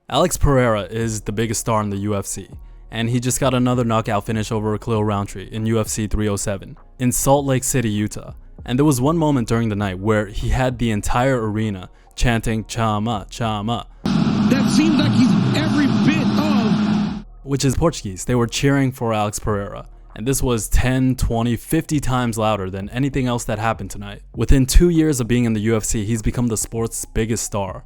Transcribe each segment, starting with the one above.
Alex Pereira is the biggest star in the UFC, and he just got another knockout finish over Khalil Rountree in UFC 307 in Salt Lake City, Utah. And there was one moment during the night where he had the entire arena chanting Chama, Chama. That seems like he's every bit of... Which is Portuguese. They were cheering for Alex Pereira. And this was 10, 20, 50 times louder than anything else that happened tonight. Within 2 years of being in the UFC, he's become the sport's biggest star.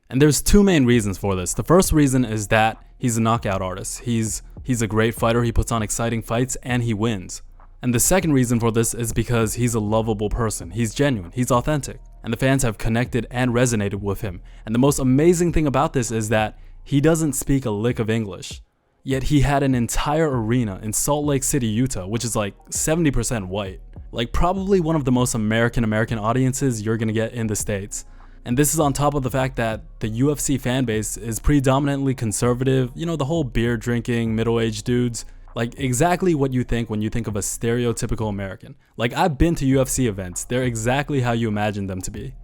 And there's two main reasons for this. The first reason is that he's a knockout artist. He's a great fighter, he puts on exciting fights, and he wins. And the second reason for this is because he's a lovable person. He's genuine, he's authentic, and the fans have connected and resonated with him. And the most amazing thing about this is that he doesn't speak a lick of English. Yet he had an entire arena in Salt Lake City, Utah, which is like 70% white. Like probably one of the most American audiences you're gonna get in the States. And this is on top of the fact that the UFC fan base is predominantly conservative, you know, the whole beer drinking, middle-aged dudes. Like exactly what you think when you think of a stereotypical American. Like I've been to UFC events, they're exactly how you imagine them to be.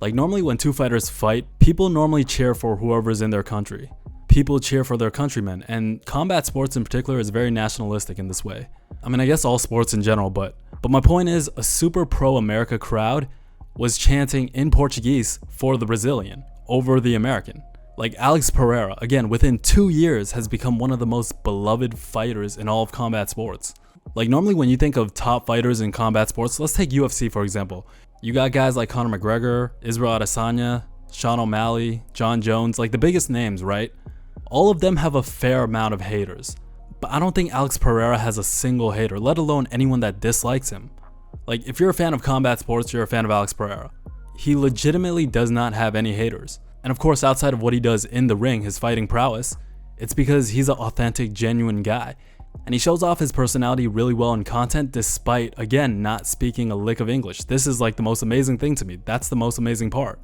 Like normally when two fighters fight, people normally cheer for whoever's in their country. People cheer for their countrymen, and combat sports in particular is very nationalistic in this way. I mean, I guess all sports in general, but my point is a super pro-America crowd was chanting in Portuguese for the Brazilian over the American. Like Alex Pereira, again, within 2 years has become one of the most beloved fighters in all of combat sports. Like normally when you think of top fighters in combat sports, let's take UFC for example. You got guys like Conor McGregor, Israel Adesanya, Sean O'Malley, John Jones, like the biggest names, right? All of them have a fair amount of haters. But I don't think Alex Pereira has a single hater, let alone anyone that dislikes him. Like, if you're a fan of combat sports, you're a fan of Alex Pereira. He legitimately does not have any haters. And of course, outside of what he does in the ring, his fighting prowess, it's because he's an authentic, genuine guy. And he shows off his personality really well in content despite, again, not speaking a lick of English. This is like the most amazing thing to me. That's the most amazing part.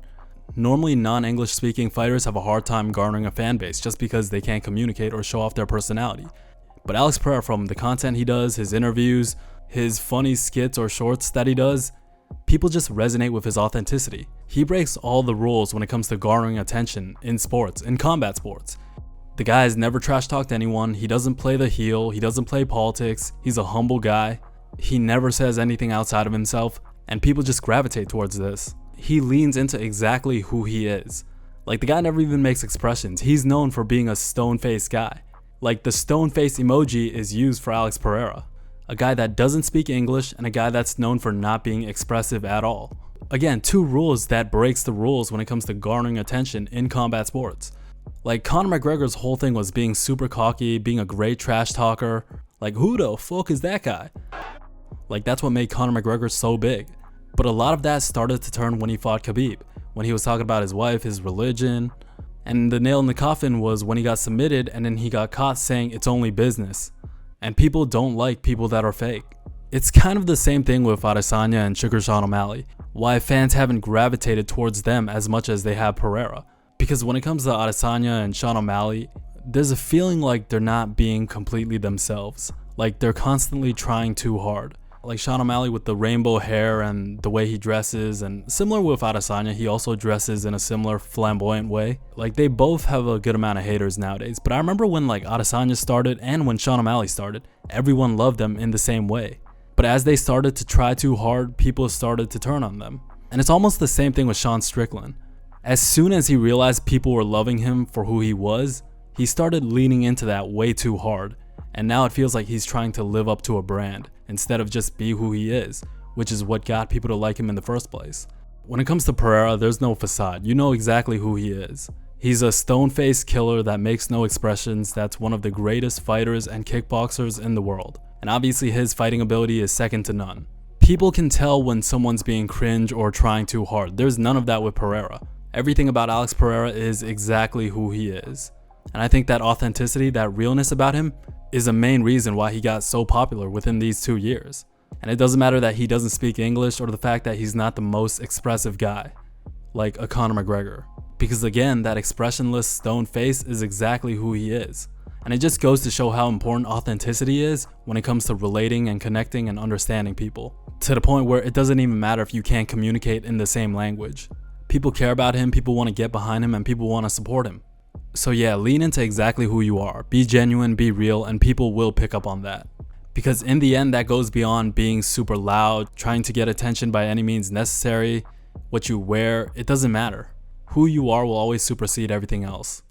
Normally, non-English speaking fighters have a hard time garnering a fan base just because they can't communicate or show off their personality. But Alex Pereira, from the content he does, his interviews, his funny skits or shorts that he does, people just resonate with his authenticity. He breaks all the rules when it comes to garnering attention in sports, in combat sports. The guy has never trash talked anyone, he doesn't play the heel, he doesn't play politics, he's a humble guy, he never says anything outside of himself, and people just gravitate towards this. He leans into exactly who he is. Like the guy never even makes expressions, he's known for being a stone-faced guy. Like the stone-faced emoji is used for Alex Pereira. A guy that doesn't speak English and a guy that's known for not being expressive at all. Again, two rules that breaks the rules when it comes to garnering attention in combat sports. Like Conor McGregor's whole thing was being super cocky, being a great trash talker. Like who the fuck is that guy? Like that's what made Conor McGregor so big. But a lot of that started to turn when he fought Khabib. When he was talking about his wife, his religion. And the nail in the coffin was when he got submitted and then he got caught saying it's only business. And people don't like people that are fake. It's kind of the same thing with Adesanya and Sugar Sean O'Malley. Why fans haven't gravitated towards them as much as they have Pereira. Because when it comes to Adesanya and Sean O'Malley, there's a feeling like they're not being completely themselves. Like they're constantly trying too hard. Like Sean O'Malley with the rainbow hair and the way he dresses, and similar with Adesanya, he also dresses in a similar flamboyant way. Like they both have a good amount of haters nowadays, but I remember when like Adesanya started and when Sean O'Malley started, everyone loved them in the same way. But as they started to try too hard, people started to turn on them. And it's almost the same thing with Sean Strickland. As soon as he realized people were loving him for who he was, he started leaning into that way too hard. And now it feels like he's trying to live up to a brand instead of just be who he is, which is what got people to like him in the first place. When it comes to Pereira, there's no facade. You know exactly who he is. He's a stone-faced killer that makes no expressions, that's one of the greatest fighters and kickboxers in the world. And obviously his fighting ability is second to none. People can tell when someone's being cringe or trying too hard. There's none of that with Pereira. Everything about Alex Pereira is exactly who he is. And I think that authenticity, that realness about him, is a main reason why he got so popular within these 2 years. And it doesn't matter that he doesn't speak English or the fact that he's not the most expressive guy, like a Conor McGregor. Because again, that expressionless stone face is exactly who he is. And it just goes to show how important authenticity is when it comes to relating and connecting and understanding people. To the point where it doesn't even matter if you can't communicate in the same language. People care about him, people want to get behind him, and people want to support him. So yeah, lean into exactly who you are. Be genuine, be real, and people will pick up on that. Because in the end, that goes beyond being super loud, trying to get attention by any means necessary. What you wear, it doesn't matter. Who you are will always supersede everything else.